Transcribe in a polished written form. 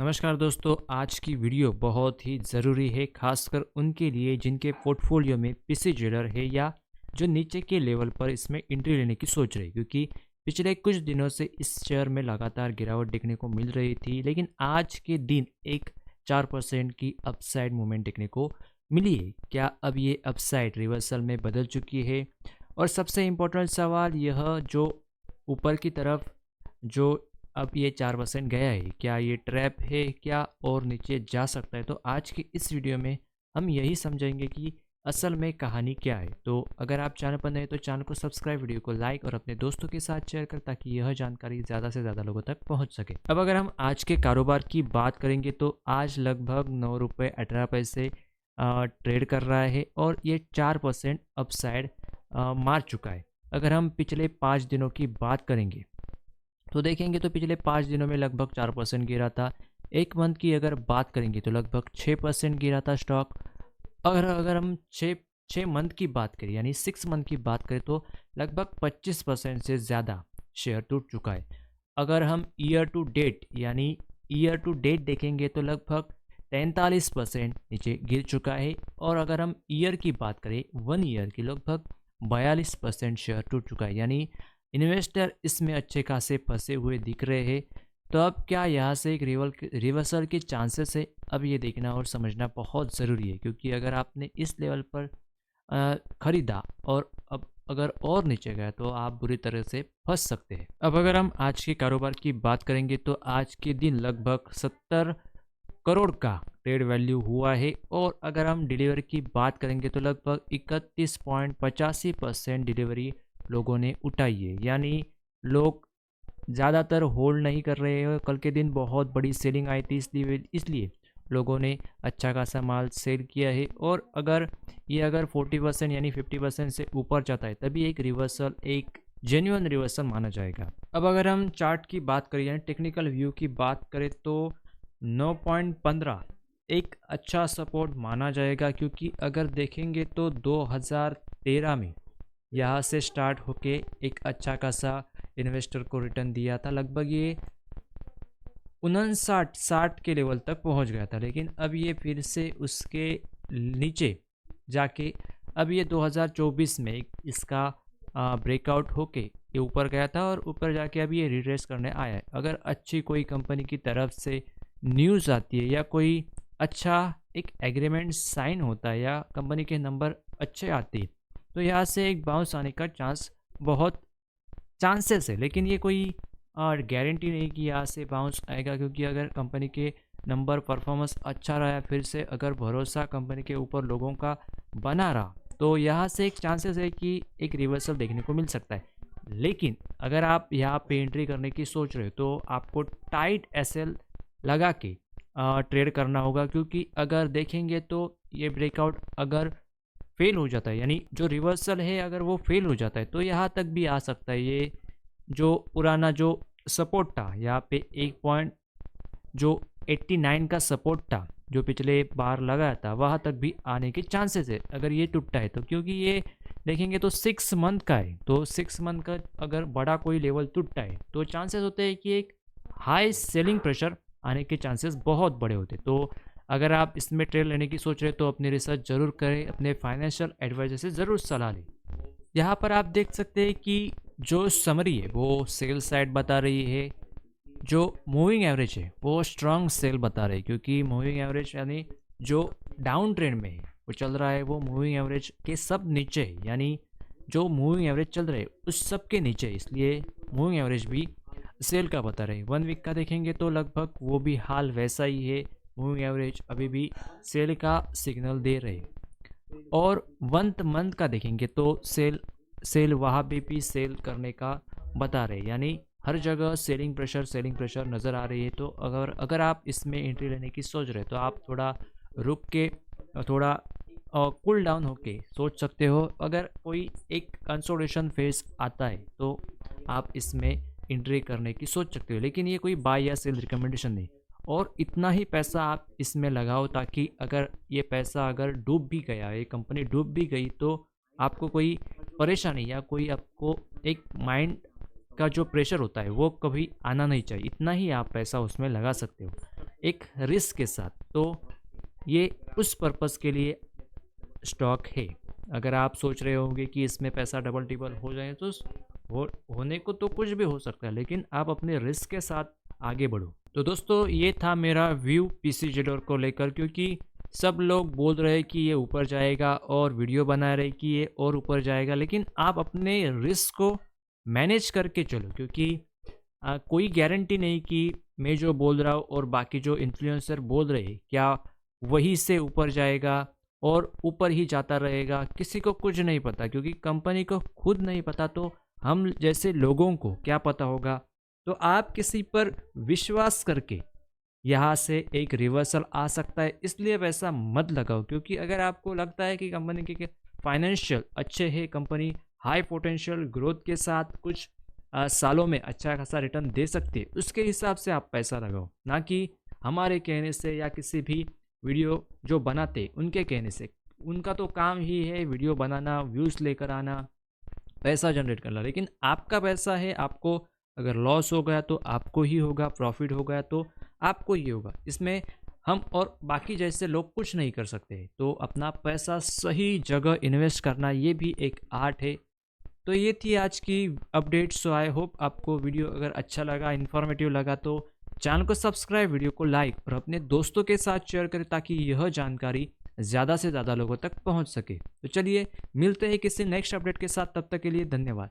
नमस्कार दोस्तों, आज की वीडियो बहुत ही ज़रूरी है, खासकर उनके लिए जिनके पोर्टफोलियो में पीसी ज्वेलर है या जो नीचे के लेवल पर इसमें एंट्री लेने की सोच रहे हैं। क्योंकि पिछले कुछ दिनों से इस शेयर में लगातार गिरावट देखने को मिल रही थी, लेकिन आज के दिन एक 4% की अपसाइड मूवमेंट देखने को मिली है। क्या अब ये अपसाइड रिवर्सल में बदल चुकी है? और सबसे इम्पोर्टेंट सवाल यह, जो ऊपर की तरफ जो अब ये 4% गया है, क्या ये ट्रैप है क्या और नीचे जा सकता है? तो आज की इस वीडियो में हम यही समझेंगे कि असल में कहानी क्या है। तो अगर आप चैनल पर नए तो चैनल को सब्सक्राइब, वीडियो को लाइक और अपने दोस्तों के साथ शेयर कर, ताकि यह जानकारी ज़्यादा से ज़्यादा लोगों तक पहुंच सके। अब अगर हम आज के कारोबार की बात करेंगे तो आज लगभग 9 रुपये 18 पैसे ट्रेड कर रहा है और ये 4% अपसाइड मार चुका है। अगर हम पिछले 5 दिनों की बात करेंगे तो देखेंगे तो पिछले 5 दिनों में लगभग 4% गिरा था। एक मंथ की अगर बात करेंगे तो लगभग 6% गिरा था स्टॉक। अगर अगर हम छः मंथ की बात करें, यानी 6 मंथ की बात करें, तो लगभग 25% से ज़्यादा शेयर टूट चुका है। अगर हम ईयर टू डेट यानी ईयर टू डेट देखेंगे तो लगभग 43% नीचे गिर चुका है। और अगर हम ईयर की बात करें, 1 ईयर की, लगभग 42% शेयर टूट चुका है। यानी इन्वेस्टर इसमें अच्छे खासे फंसे हुए दिख रहे हैं। तो अब क्या यहाँ से एक रिवर्सल के चांसेस है? अब ये देखना और समझना बहुत ज़रूरी है, क्योंकि अगर आपने इस लेवल पर ख़रीदा और अब अगर और नीचे गया तो आप बुरी तरह से फंस सकते हैं। अब अगर हम आज के कारोबार की बात करेंगे तो आज के दिन लगभग 70 करोड़ का ट्रेड वैल्यू हुआ है। और अगर हम डिलीवरी की बात करेंगे तो लगभग 31.85% डिलीवरी लोगों ने उठाई है। यानी लोग ज़्यादातर होल्ड नहीं कर रहे हैं। कल के दिन बहुत बड़ी सेलिंग आई थी, इसलिए लोगों ने अच्छा खासा माल सेल किया है। और अगर ये अगर 40% यानी 50% से ऊपर जाता है, तभी एक रिवर्सल, एक जेन्युइन रिवर्सल माना जाएगा। अब अगर हम चार्ट की बात करें यानी टेक्निकल व्यू की बात करें तो 9.15 एक अच्छा सपोर्ट माना जाएगा, क्योंकि अगर देखेंगे तो 2013 में यहाँ से स्टार्ट होके एक अच्छा खासा इन्वेस्टर को रिटर्न दिया था। लगभग ये 59-60 के लेवल तक पहुँच गया था, लेकिन अब ये फिर से उसके नीचे जाके अब ये 2024 में इसका ब्रेकआउट होके ये ऊपर गया था और ऊपर जाके अब ये रिट्रेस करने आया है। अगर अच्छी कोई कंपनी की तरफ से न्यूज़ आती है या कोई अच्छा एक एग्रीमेंट साइन होता है या कंपनी के नंबर अच्छे आते हैं, तो यहाँ से एक बाउंस आने का बहुत चांसेस है। लेकिन ये कोई गारंटी नहीं कि यहाँ से बाउंस आएगा, क्योंकि अगर कंपनी के नंबर परफॉर्मेंस अच्छा रहा है, फिर से अगर भरोसा कंपनी के ऊपर लोगों का बना रहा, तो यहाँ से एक चांसेस है कि एक रिवर्सल देखने को मिल सकता है। लेकिन अगर आप यहाँ पे एंट्री करने की सोच रहे हो तो आपको टाइट एसएल लगा के ट्रेड करना होगा, क्योंकि अगर देखेंगे तो ये ब्रेकआउट अगर फेल हो जाता है, यानी जो रिवर्सल है अगर वो फेल हो जाता है, तो यहाँ तक भी आ सकता है। ये जो पुराना जो सपोर्ट था यहाँ पे एक पॉइंट जो 89 का सपोर्ट था, जो पिछले बार लगाया था, वहाँ तक भी आने के चांसेस है अगर ये टूटता है तो। क्योंकि ये देखेंगे तो 6 मंथ का है, तो 6 मंथ का अगर बड़ा कोई लेवल टूटता है तो चांसेस होते हैं कि एक हाई सेलिंग प्रेशर आने के चांसेस बहुत बड़े होते हैं। तो अगर आप इसमें ट्रेड लेने की सोच रहे हैं तो अपनी रिसर्च जरूर करें, अपने फाइनेंशियल एडवाइजर से ज़रूर सलाह लें। यहाँ पर आप देख सकते हैं कि जो समरी है वो सेल साइड बता रही है, जो मूविंग एवरेज है वो स्ट्रांग सेल बता रही है। क्योंकि मूविंग एवरेज यानी जो डाउन ट्रेंड में है वो चल रहा है, वो मूविंग एवरेज के सब नीचे है। यानी जो मूविंग एवरेज चल रहे हैं उस सब के नीचे है, इसलिए मूविंग एवरेज भी सेल का बता रहे हैं। 1 वीक का देखेंगे तो लगभग वो भी हाल वैसा ही है, मूविंग एवरेज अभी भी सेल का सिग्नल दे रहे हैं। और 1 मंथ का देखेंगे तो सेल वहाँ भी सेल करने का बता रहे हैं। यानी हर जगह सेलिंग प्रेशर नज़र आ रही है। तो अगर अगर आप इसमें एंट्री लेने की सोच रहे हैं तो आप थोड़ा रुक के, थोड़ा कूल डाउन होके सोच सकते हो। अगर कोई एक कंसोलिडेशन फेज आता है तो आप इसमें एंट्री करने की सोच सकते हो, लेकिन ये कोई बाय या सेल रिकमेंडेशन नहीं। और इतना ही पैसा आप इसमें लगाओ ताकि अगर ये पैसा अगर डूब भी गया, ये कंपनी डूब भी गई, तो आपको कोई परेशानी या कोई आपको एक माइंड का जो प्रेशर होता है वो कभी आना नहीं चाहिए। इतना ही आप पैसा उसमें लगा सकते हो। एक रिस्क के साथ। तो ये उस पर्पस के लिए स्टॉक है। अगर आप सोच रहे होंगे कि इसमें पैसा डबल टिबल हो जाए तो होने को तो कुछ भी हो सकता है, लेकिन आप अपने रिस्क के साथ आगे बढ़ो। तो दोस्तों ये था मेरा व्यू पीसी जेडोर को लेकर, क्योंकि सब लोग बोल रहे हैं कि ये ऊपर जाएगा और वीडियो बना रहे कि ये और ऊपर जाएगा, लेकिन आप अपने रिस्क को मैनेज करके चलो, क्योंकि कोई गारंटी नहीं कि मैं जो बोल रहा हूँ और बाकी जो इन्फ्लुएंसर बोल रहे हैं क्या वही से ऊपर जाएगा और ऊपर ही जाता रहेगा। किसी को कुछ नहीं पता, क्योंकि कंपनी को खुद नहीं पता, तो हम जैसे लोगों को क्या पता होगा। तो आप किसी पर विश्वास करके यहाँ से एक रिवर्सल आ सकता है, इसलिए वैसा मत लगाओ। क्योंकि अगर आपको लगता है कि कंपनी के फाइनेंशियल अच्छे है, कंपनी हाई पोटेंशियल ग्रोथ के साथ कुछ सालों में अच्छा खासा रिटर्न दे सकती है, उसके हिसाब से आप पैसा लगाओ, ना कि हमारे कहने से या किसी भी वीडियो जो बनाते उनके कहने से। उनका तो काम ही है वीडियो बनाना, व्यूज़ लेकर आना, पैसा जनरेट करना, लेकिन आपका पैसा है। आपको अगर लॉस हो गया तो आपको ही होगा, प्रॉफिट हो गया तो आपको ही होगा। इसमें हम और बाकी जैसे लोग कुछ नहीं कर सकते। तो अपना पैसा सही जगह इन्वेस्ट करना ये भी एक आर्ट है। तो ये थी आज की अपडेट। सो आई होप आपको वीडियो अगर अच्छा लगा, इन्फॉर्मेटिव लगा, तो चैनल को सब्सक्राइब, वीडियो को लाइक और अपने दोस्तों के साथ शेयर करें, ताकि यह जानकारी ज़्यादा से ज़्यादा लोगों तक पहुंच सके। तो चलिए मिलते हैं किसी नेक्स्ट अपडेट के साथ, तब तक के लिए धन्यवाद।